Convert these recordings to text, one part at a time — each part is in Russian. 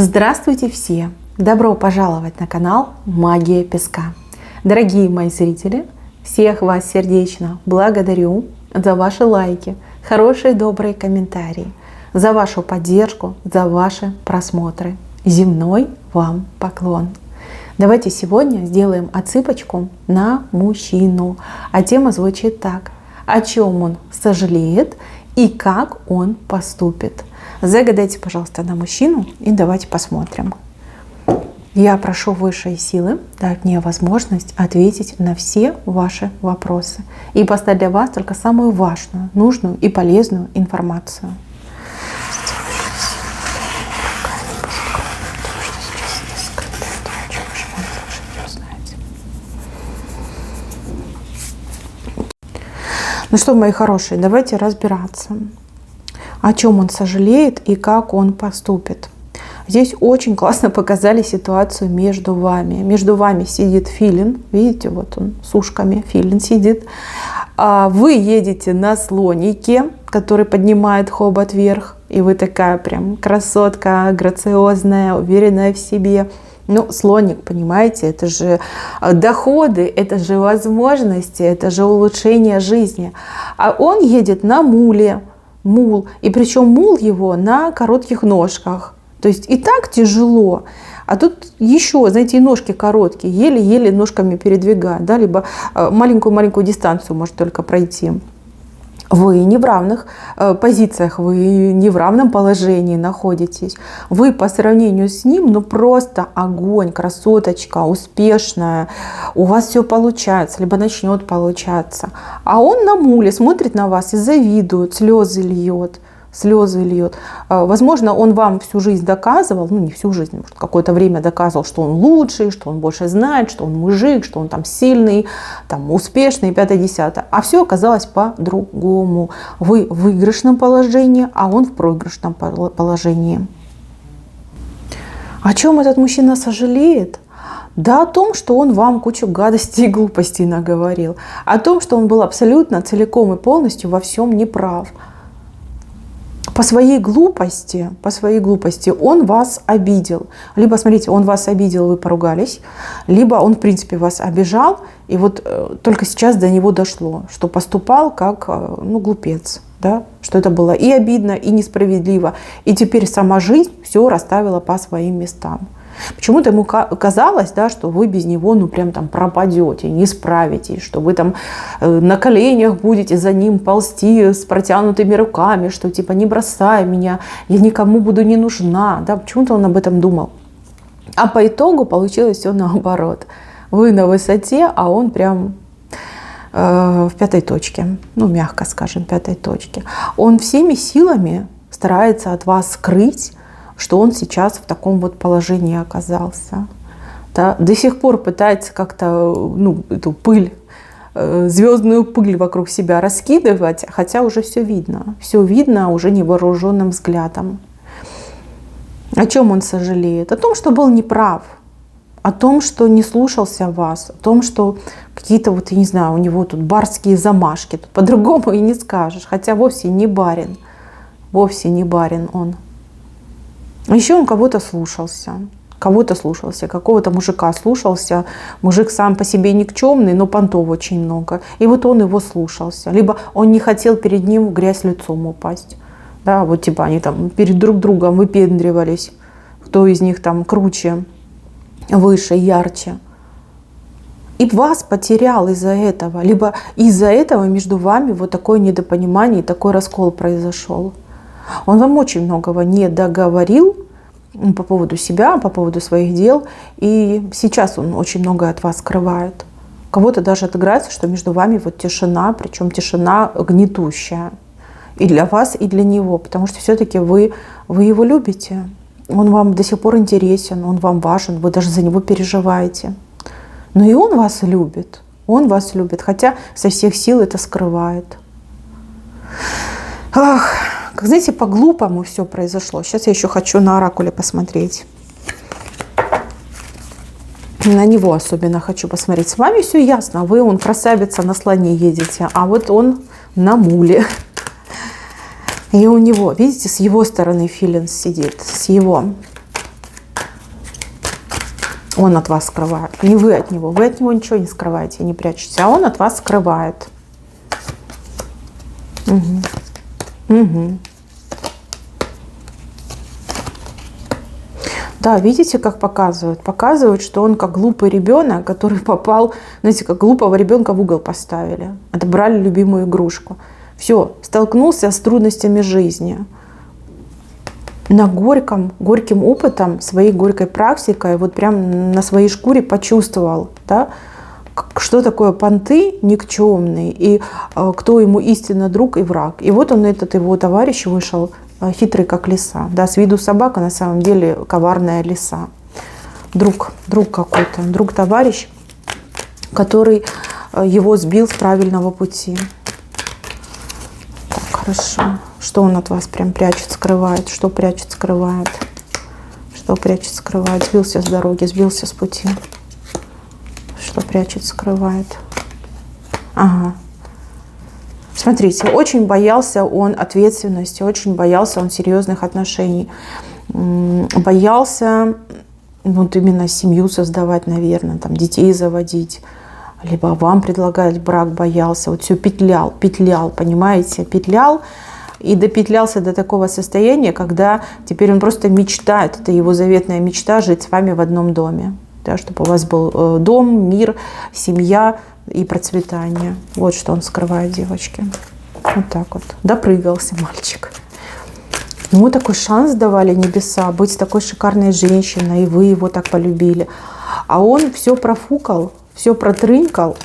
Здравствуйте все! Добро пожаловать на канал Магия Песка. Дорогие мои зрители, всех вас сердечно благодарю за ваши лайки, хорошие добрые комментарии, за вашу поддержку, за ваши просмотры. Земной вам поклон! Давайте сегодня сделаем отсыпочку на мужчину. А тема звучит так: о чем он сожалеет и как он поступит. Загадайте, пожалуйста, на мужчину и давайте посмотрим. Я прошу высшие силы дать мне возможность ответить на все ваши вопросы и поставить для вас только самую важную, нужную и полезную информацию. Ну что, мои хорошие, давайте разбираться, о чем он сожалеет и как он поступит. Здесь очень классно показали ситуацию между вами. Между вами сидит филин, видите, вот он с ушками, филин сидит. Вы едете на слонике, который поднимает хобот вверх, и вы такая прям красотка, грациозная, уверенная в себе. Ну, слоник, понимаете, это же доходы, это же возможности, это же улучшение жизни. А он едет на муле, мул, и причем мул его на коротких ножках. То есть и так тяжело, а тут еще, знаете, и ножки короткие, еле-еле ножками передвигать, да, либо маленькую-маленькую дистанцию может только пройти. Вы не в равных позициях, вы не в равном положении находитесь. Вы по сравнению с ним, ну просто огонь, красоточка, успешная. У вас все получается, либо начнет получаться. А он на муле смотрит на вас и завидует, слезы льет. Возможно, он вам всю жизнь доказывал, ну не всю жизнь, может, какое-то время доказывал, что он лучший, что он больше знает, что он мужик, что он там сильный, там успешный, 5-10. А все оказалось по-другому. Вы в выигрышном положении, а он в проигрышном положении. О чем этот мужчина сожалеет? Да о том, что он вам кучу гадостей и глупостей наговорил. О том, что он был абсолютно целиком и полностью во всем неправ. По своей глупости он вас обидел. Либо, смотрите, он вас обидел, вы поругались, либо он, в принципе, вас обижал, и вот только сейчас до него дошло, что поступал как, глупец, да? Что это было и обидно, и несправедливо, и теперь сама жизнь все расставила по своим местам. Почему-то ему казалось, да, что вы без него прям там пропадете, не справитесь, что вы там на коленях будете за ним ползти с протянутыми руками, что типа не бросай меня, я никому буду не нужна. Да, почему-то он об этом думал. А по итогу получилось все наоборот. Вы на высоте, а он прям в пятой точке, мягко скажем, пятой точке. Он всеми силами старается от вас скрыть, что он сейчас в таком вот положении оказался. Да? До сих пор пытается как-то эту пыль, звездную пыль вокруг себя раскидывать, хотя уже все видно уже невооруженным взглядом. О чем он сожалеет? О том, что был неправ, о том, что не слушался вас, о том, что какие-то у него тут барские замашки, тут по-другому и не скажешь, хотя вовсе не барин он. Еще он кого-то слушался, какого-то мужика слушался. Мужик сам по себе никчемный, но понтов очень много. И вот он его слушался. Либо он не хотел перед ним в грязь лицом упасть. Да, вот типа они там перед друг другом выпендривались, кто из них там круче, выше, ярче. И вас потерял из-за этого. Либо из-за этого между вами вот такое недопонимание, такой раскол произошел. Он вам очень многого не договорил по поводу себя, по поводу своих дел. И сейчас он очень многое от вас скрывает. Кого-то даже отыграется, что между вами вот тишина, причем тишина гнетущая. И для вас, и для него. Потому что все-таки вы его любите. Он вам до сих пор интересен, он вам важен, вы даже за него переживаете. Но и он вас любит. Хотя со всех сил это скрывает. Ах, как знаете, по-глупому все произошло. Сейчас я еще хочу на оракуле посмотреть. На него особенно хочу посмотреть. С вами все ясно. Он красавица, на слоне едете, а вот он на муле. И у него, видите, с его стороны филин сидит, с его. Он от вас скрывает. Не вы от него. Вы от него ничего не скрываете, не прячете. А он от вас скрывает. Угу. Угу. Да, видите, как показывают? Показывают, что он как глупый ребенок, который попал, знаете, как глупого ребенка в угол поставили. Отобрали любимую игрушку. Все, столкнулся с трудностями жизни. Горьким опытом, своей горькой практикой, вот прям на своей шкуре почувствовал, да, что такое понты никчемный, и кто ему истинно друг и враг. И вот он, этот его товарищ, вышел хитрый как лиса. Да, с виду собака, на самом деле коварная лиса. Друг какой-то, друг-товарищ, который его сбил с правильного пути. Так, хорошо. Что он от вас прям прячет, скрывает? Что прячет, скрывает? Что прячет, скрывает? Сбился с дороги, сбился с пути. Что прячет, скрывает? Ага. Смотрите, очень боялся он ответственности, очень боялся он серьезных отношений. Боялся вот именно семью создавать, наверное, там, детей заводить. Либо вам предлагать брак, боялся. Вот все петлял, понимаете, петлял. И допетлялся до такого состояния, когда теперь он просто мечтает, это его заветная мечта, жить с вами в одном доме. Да, чтобы у вас был дом, мир, семья и процветание. Вот что он скрывает, девочки. Вот так вот. Допрыгался мальчик. Ему такой шанс давали небеса, быть с такой шикарной женщиной, и вы его так полюбили. А он все профукал, все протрынкал.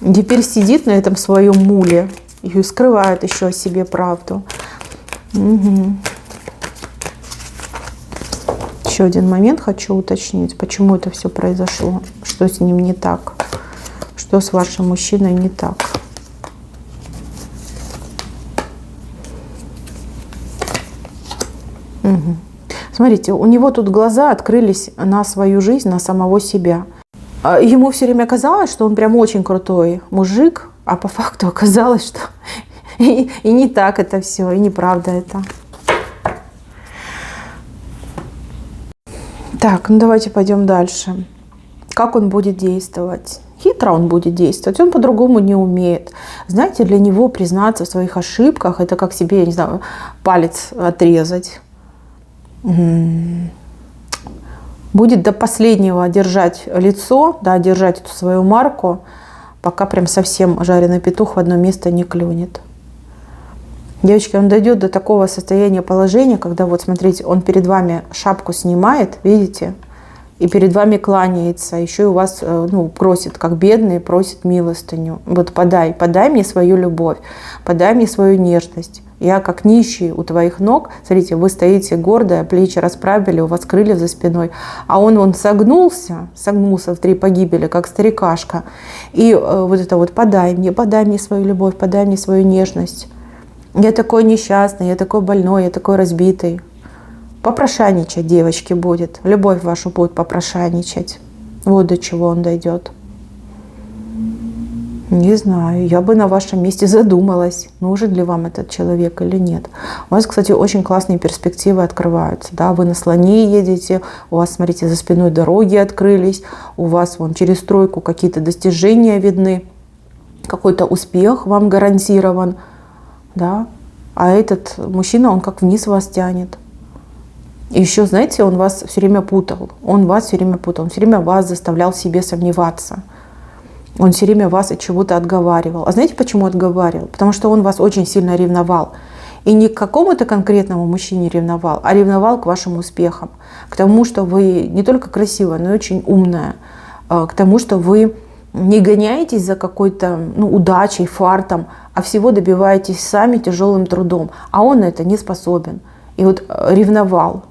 Теперь сидит на этом своем муле и скрывает еще о себе правду. Угу. Еще один момент хочу уточнить, почему это все произошло, что с ним не так, что с вашим мужчиной не так. Угу. Смотрите, у него тут глаза открылись на свою жизнь, на самого себя. Ему все время казалось, что он прям очень крутой мужик, а по факту оказалось, что и не так это все, и неправда это. Так, ну давайте пойдем дальше. Как он будет действовать? Хитро он будет действовать, он по-другому не умеет. Знаете, для него признаться в своих ошибках, это как себе, я не знаю, палец отрезать. Будет до последнего держать лицо, да, держать эту свою марку, пока прям совсем жареный петух в одно место не клюнет. Девочки, он дойдет до такого состояния положения, когда вот смотрите, он перед вами шапку снимает, видите, и перед вами кланяется, еще и у вас, ну, просит, как бедный, просит милостыню. Вот подай мне свою любовь, подай мне свою нежность. Я как нищий у твоих ног, смотрите, вы стоите гордо, плечи расправили, у вас крылья за спиной, а он согнулся в 3 погибели, как старикашка. И вот это вот подай мне свою любовь, подай мне свою нежность. Я такой несчастный, я такой больной, я такой разбитый. Попрошайничать, девочки, будет. Любовь вашу будет попрошайничать. Вот до чего он дойдет. Не знаю, я бы на вашем месте задумалась, нужен ли вам этот человек или нет. У вас, кстати, очень классные перспективы открываются. Да? Вы на слоне едете, у вас, смотрите, за спиной дороги открылись, у вас вон через стройку какие-то достижения видны, какой-то успех вам гарантирован. Да? А этот мужчина, он как вниз вас тянет. И еще, знаете, он вас все время путал. Он все время вас заставлял в себе сомневаться. Он все время вас от чего-то отговаривал. А знаете, почему отговаривал? Потому что он вас очень сильно ревновал. И не к какому-то конкретному мужчине ревновал, а ревновал к вашим успехам. К тому, что вы не только красивая, но и очень умная. К тому, что вы не гоняетесь за какой-то удачей, фартом, а всего добиваетесь сами тяжелым трудом. А он на это не способен. И вот ревновал,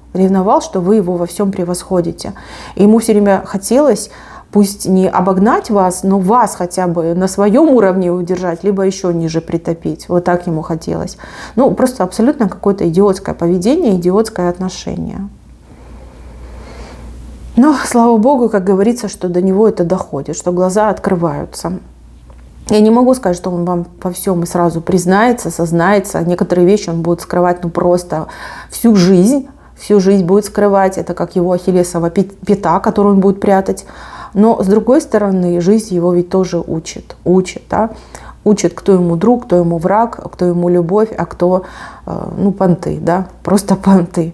что вы его во всем превосходите. И ему все время хотелось, пусть не обогнать вас, но вас хотя бы на своем уровне удержать, либо еще ниже притопить. Вот так ему хотелось. Ну, просто абсолютно какое-то идиотское поведение, идиотское отношение. Но, слава богу, как говорится, что до него это доходит, что глаза открываются. Я не могу сказать, что он вам по всем и сразу признается, сознается. Некоторые вещи он будет скрывать просто всю жизнь, всю жизнь будет скрывать, это как его ахиллесова пята, которую он будет прятать. Но с другой стороны, жизнь его ведь тоже учит, да? Учит, кто ему друг, кто ему враг, кто ему любовь, а кто, ну, понты, да, просто понты.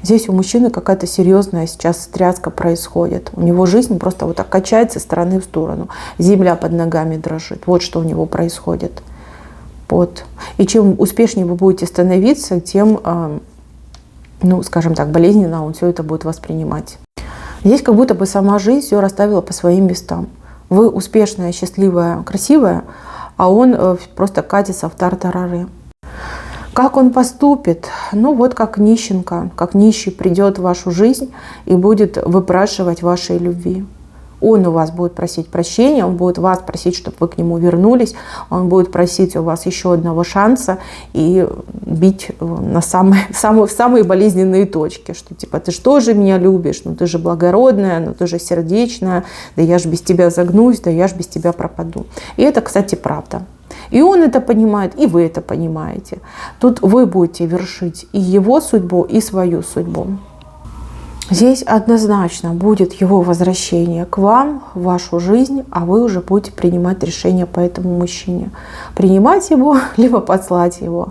Здесь у мужчины какая-то серьезная сейчас стряска происходит. У него жизнь просто вот так качается с стороны в сторону. Земля под ногами дрожит. Вот что у него происходит. Вот. И чем успешнее вы будете становиться, тем, ну, скажем так, болезненно он все это будет воспринимать. Здесь как будто бы сама жизнь все расставила по своим местам. Вы успешная, счастливая, красивая, а он просто катится в тартарары. Как он поступит? Ну вот как нищенка, как нищий придет в вашу жизнь и будет выпрашивать вашей любви. Он у вас будет просить прощения, он будет вас просить, чтобы вы к нему вернулись, он будет просить у вас еще одного шанса и бить на самые болезненные точки, что типа ты что же меня любишь, ну ты же благородная, ну ты же сердечная, да я же без тебя загнусь, да я же без тебя пропаду. И это, кстати, правда. И он это понимает, и вы это понимаете. Тут вы будете вершить и его судьбу, и свою судьбу. Здесь однозначно будет его возвращение к вам, в вашу жизнь, а вы уже будете принимать решение по этому мужчине. Принимать его, либо послать его.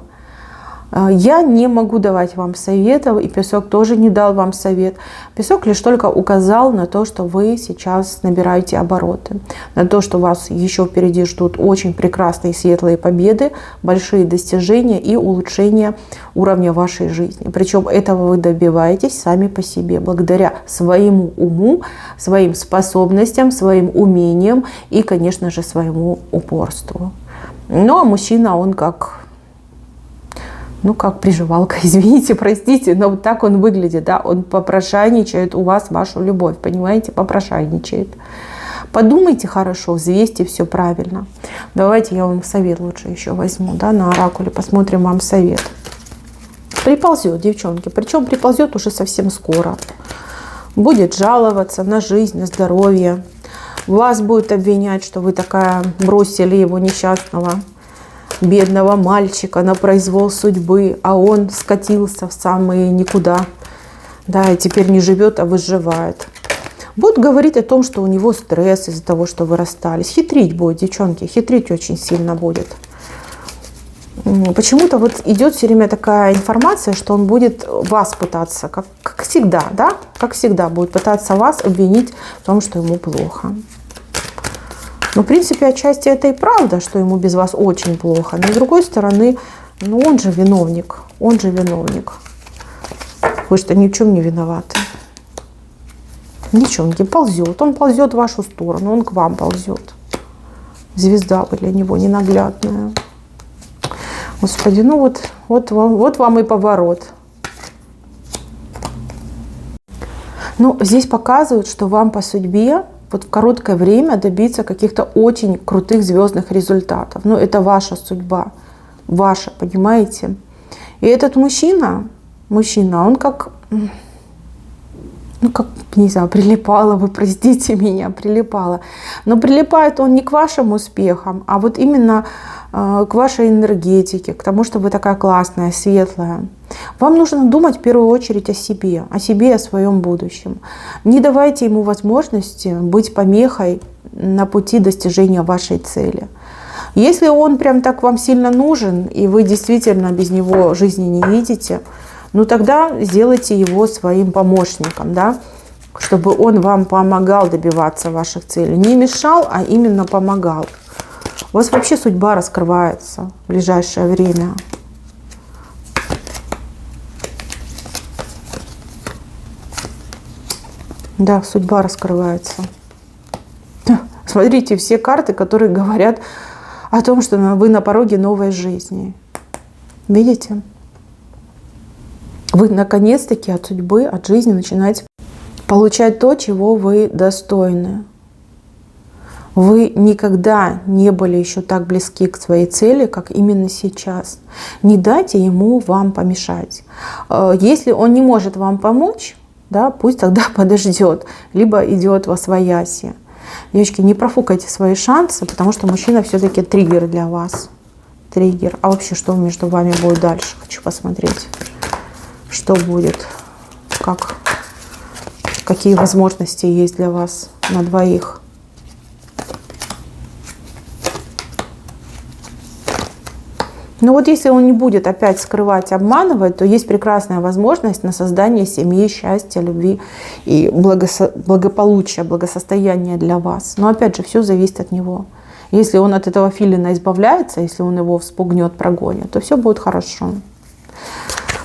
Я не могу давать вам советов, и Песок тоже не дал вам совет. Песок лишь только указал на то, что вы сейчас набираете обороты, на то, что вас еще впереди ждут очень прекрасные светлые победы, большие достижения и улучшение уровня вашей жизни. Причем этого вы добиваетесь сами по себе, благодаря своему уму, своим способностям, своим умениям и, конечно же, своему упорству. Ну, а мужчина, он как приживалка, извините, простите, но вот так он выглядит, да, он попрошайничает у вас вашу любовь, понимаете, попрошайничает. Подумайте хорошо, взвесьте все правильно. Давайте я вам совет лучше еще возьму, да, на оракуле, посмотрим вам совет. Приползет, девчонки, причем приползет уже совсем скоро. Будет жаловаться на жизнь, на здоровье. Вас будет обвинять, что вы такая бросили его несчастного, бедного мальчика на произвол судьбы, а он скатился в самые никуда, да, и теперь не живет, а выживает. Будет говорить о том, что у него стресс из-за того, что вы расстались. Хитрить будет, девчонки, хитрить очень сильно будет. Почему-то вот идет все время такая информация, что он будет вас пытаться, как всегда, да, как всегда будет пытаться вас обвинить в том, что ему плохо. Ну, в принципе, отчасти это и правда, что ему без вас очень плохо. Но с другой стороны, ну он же виновник. Он же виновник. Вы что, ни в чем не виноваты. Ничего, он ползет. Он ползет в вашу сторону, он к вам ползет. Звезда вы для него ненаглядная. Господи, ну вот вам и поворот. Ну, здесь показывают, что вам по судьбе вот в короткое время добиться каких-то очень крутых звездных результатов. Ну, это ваша судьба, ваша, понимаете? И этот мужчина, он как, не знаю, прилипало, вы простите меня, прилипало. Но прилипает он не к вашим успехам, а вот именно к вашей энергетике, к тому, что вы такая классная, светлая. Вам нужно думать в первую очередь о себе и о своем будущем. Не давайте ему возможности быть помехой на пути достижения вашей цели. Если он прям так вам сильно нужен, и вы действительно без него жизни не видите, ну тогда сделайте его своим помощником, да, чтобы он вам помогал добиваться ваших целей. Не мешал, а именно помогал. У вас вообще судьба раскрывается в ближайшее время. Да, судьба раскрывается. Смотрите, все карты, которые говорят о том, что вы на пороге новой жизни. Видите? Вы наконец-таки от судьбы, от жизни начинаете получать то, чего вы достойны. Вы никогда не были еще так близки к своей цели, как именно сейчас. Не дайте ему вам помешать. Если он не может вам помочь, да, пусть тогда подождет, либо идет восвояси. Девочки, не профукайте свои шансы, потому что мужчина все-таки триггер для вас. триггер. А вообще, что между вами будет дальше? Хочу посмотреть, что будет, какие возможности есть для вас на двоих. Но вот если он не будет опять скрывать, обманывать, то есть прекрасная возможность на создание семьи, счастья, любви и благополучия, благосостояния для вас. Но опять же, все зависит от него. Если он от этого филина избавляется, если он его вспугнет, прогонит, то все будет хорошо.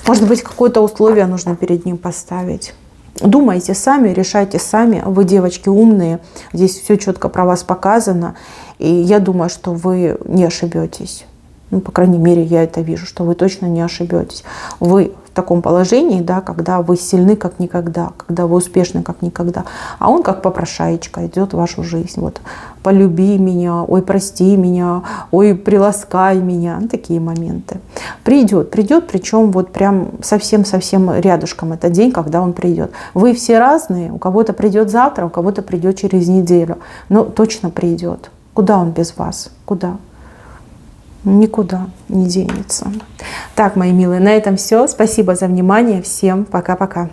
Может быть, какое-то условие нужно перед ним поставить. Думайте сами, решайте сами. Вы, девочки, умные. Здесь все четко про вас показано. И я думаю, что вы не ошибетесь. Ну, по крайней мере, я это вижу, что вы точно не ошибетесь. Вы в таком положении, да, когда вы сильны как никогда, когда вы успешны как никогда. А он как попрошаечка идет в вашу жизнь. Вот, полюби меня, ой, прости меня, ой, приласкай меня. Ну, такие моменты. Придет, причем вот прям совсем-совсем рядышком этот день, когда он придет. Вы все разные, у кого-то придет завтра, у кого-то придет через неделю. Но точно придет. Куда он без вас? Куда? Никуда не денется. Так, мои милые, на этом все. Спасибо за внимание. Всем пока-пока.